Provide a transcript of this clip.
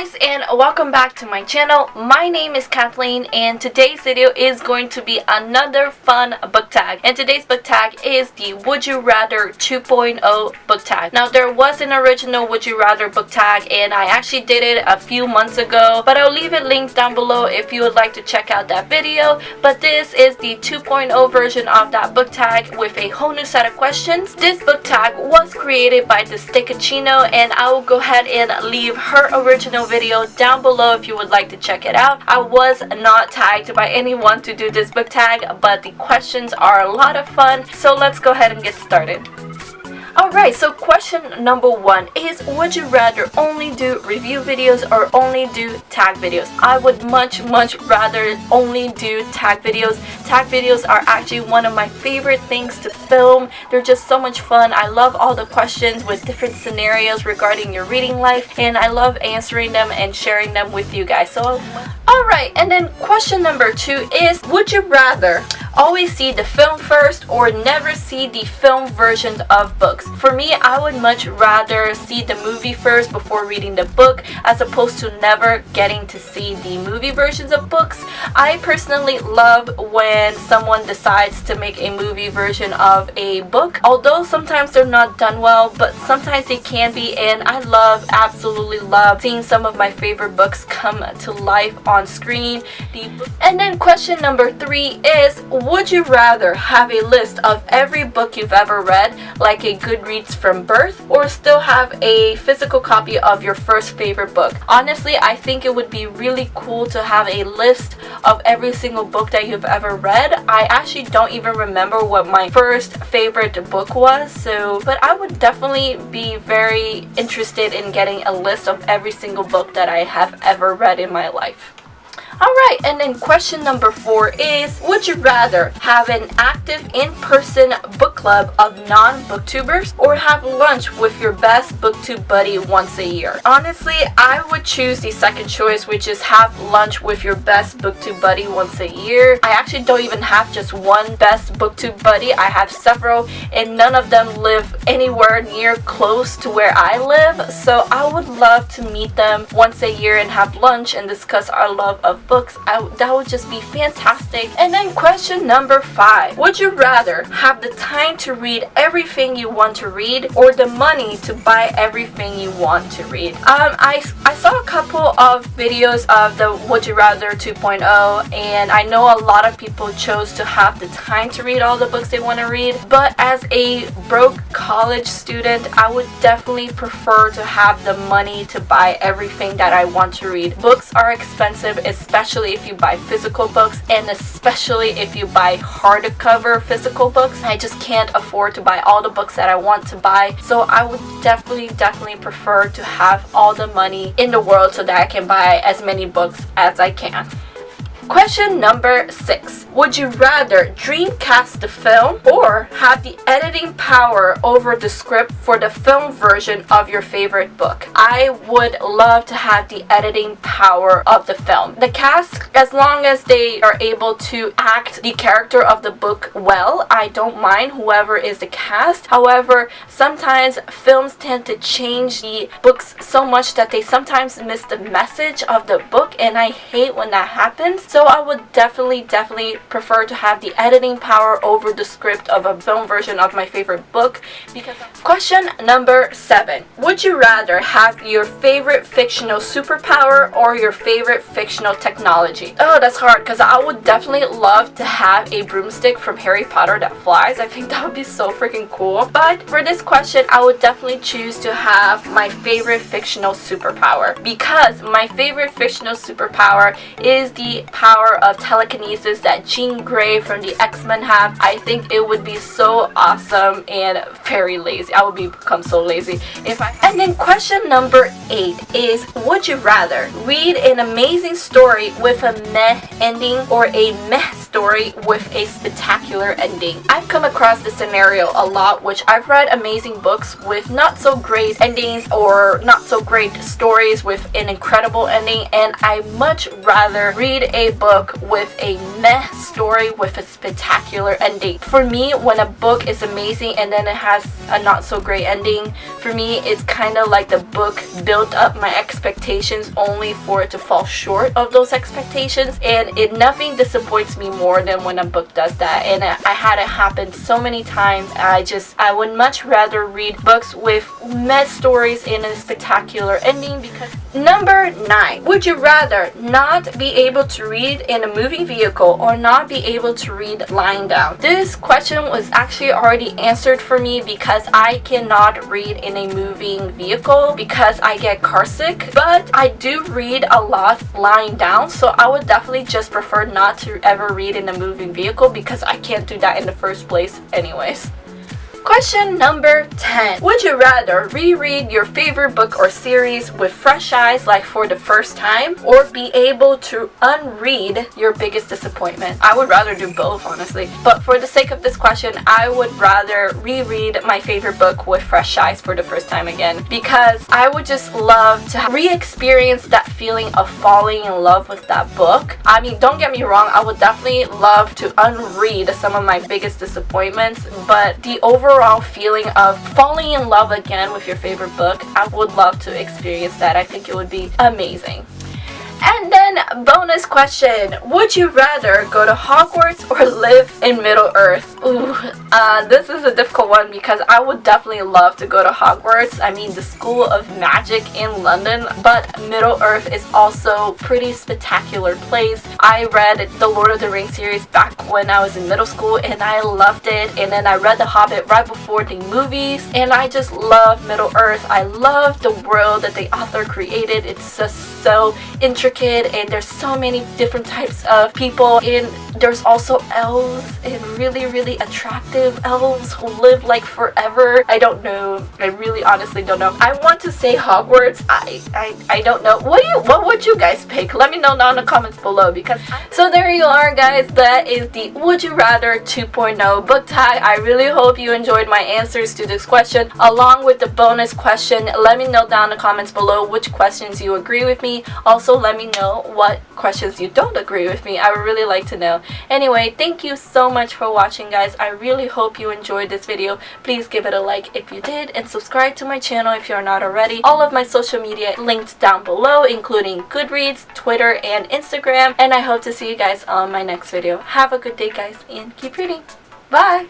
guys, and welcome back to my channel. My name is Kathleen, and today's video is going to be another fun book tag. And today's book tag is the Would You Rather 2.0 book tag. Now, there was an original Would You Rather book tag, and I actually did it a few months ago, but I'll leave it linked down below if you would like to check out that video. But this is the 2.0 version of that book tag with a whole new set of questions. This book tag was created by the Stickachino, and I will go ahead and leave her original video down below if you would like to check it out. I was not tagged by anyone to do this book tag, but the questions are a lot of fun, so let's go ahead and get started. Alright, so question number 1 is, would you rather only do review videos or only do tag videos? I would much rather only do tag videos. Tag videos are actually one of my favorite things to film. They're just so much fun. I love all the questions with different scenarios regarding your reading life, and I love answering them and sharing them with you guys. So, alright, and then question number 2 is, would you rather always see the film first or never see the film versions of books? For me, I would much rather see the movie first before reading the book, as opposed to never getting to see the movie versions of books. I personally love when someone decides to make a movie version of a book, although sometimes they're not done well, but sometimes they can be, and I absolutely love seeing some of my favorite books come to life on screen. And then question number 3 is, would you rather have a list of every book you've ever read, like a Goodreads from birth, or still have a physical copy of your first favorite book? Honestly, I think it would be really cool to have a list of every single book that you've ever read. I actually don't even remember what my first favorite book was, but I would definitely be very interested in getting a list of every single book that I have ever read in my life. Alright, and then question number 4 is, would you rather have an active in-person book club of non-booktubers or have lunch with your best booktube buddy once a year? Honestly, I would choose the second choice, which is have lunch with your best booktube buddy once a year. I actually don't even have just one best booktube buddy. I have several, and none of them live anywhere near close to where I live, so I would love to meet them once a year and have lunch and discuss our love of books. That would just be fantastic. And then question number 5, would you rather have the time to read everything you want to read or the money to buy everything you want to read? I saw a couple of videos of the Would You Rather 2.0, and I know a lot of people chose to have the time to read all the books they want to read, but as a broke college student, I would definitely prefer to have the money to buy everything that I want to read. Books are expensive, especially if you buy physical books, and especially if you buy hardcover physical books. I just can't afford to buy all the books that I want to buy, so I would definitely prefer to have all the money in the world so that I can buy as many books as I can. Question number 6. Would you rather dreamcast the film or have the editing power over the script for the film version of your favorite book? I would love to have the editing power of the film. The cast, as long as they are able to act the character of the book well, I don't mind whoever is the cast. However, sometimes films tend to change the books so much that they sometimes miss the message of the book, and I hate when that happens. So I would definitely prefer to have the editing power over the script of a film version of my favorite book. Question number 7. Would you rather have your favorite fictional superpower or your favorite fictional technology? Oh, that's hard, because I would definitely love to have a broomstick from Harry Potter that flies. I think that would be so freaking cool. But for this question, I would definitely choose to have my favorite fictional superpower, because my favorite fictional superpower is the power of telekinesis that Jean Grey from the X-Men have. I think it would be so awesome and very lazy. I would become so lazy if I... And then question number 8 is, would you rather read an amazing story with a meh ending or a meh story with a spectacular ending. I've come across this scenario a lot, which I've read amazing books with not so great endings or not so great stories with an incredible ending, and I much rather read a book with a meh story with a spectacular ending. For me, when a book is amazing and then it has a not so great ending, for me it's kind of like the book built up my expectations only for it to fall short of those expectations, and nothing disappoints me more than when a book does that, and I had it happen so many times. I would much rather read books with meh stories and a spectacular ending. Because number 9, would you rather not be able to read in a moving vehicle or not be able to read lying down? This question was actually already answered for me because I cannot read in a moving vehicle because I get car sick, but I do read a lot lying down, so I would definitely just prefer not to ever read in a moving vehicle because I can't do that in the first place anyways. Question number 10. Would you rather reread your favorite book or series with fresh eyes, like for the first time, or be able to unread your biggest disappointment? I would rather do both, honestly. But for the sake of this question, I would rather reread my favorite book with fresh eyes for the first time again, because I would just love to re-experience that feeling of falling in love with that book. I mean, don't get me wrong, I would definitely love to unread some of my biggest disappointments, but the overall feeling of falling in love again with your favorite book, I would love to experience that. I think it would be amazing. And then bonus question, would you rather go to Hogwarts or live in Middle Earth? Ooh, this is a difficult one because I would definitely love to go to Hogwarts. I mean, the School of Magic in London, but Middle Earth is also pretty spectacular place. I read the Lord of the Rings series back when I was in middle school and I loved it, and then I read The Hobbit right before the movies, and I just love Middle Earth. I love the world that the author created. It's just so intricate, and there's so many different types of people, and there's also elves, and really attractive elves who live like forever. I don't know. I really honestly don't know. I want to say Hogwarts. I don't know. What would you guys pick? Let me know down in the comments below. So there you are, guys. That is the Would You Rather 2.0 book tag. I really hope you enjoyed my answers to this question along with the bonus question. Let me know down in the comments below which questions you agree with me. Also, let me know what questions you don't agree with me. I would really like to know. Anyway, thank you so much for watching, guys. I really hope you enjoyed this video. Please give it a like if you did, and subscribe to my channel if you're not already. All of my social media linked down below, including Goodreads, Twitter, and Instagram, and I hope to see you guys on my next video. Have a good day, guys, and keep reading. Bye!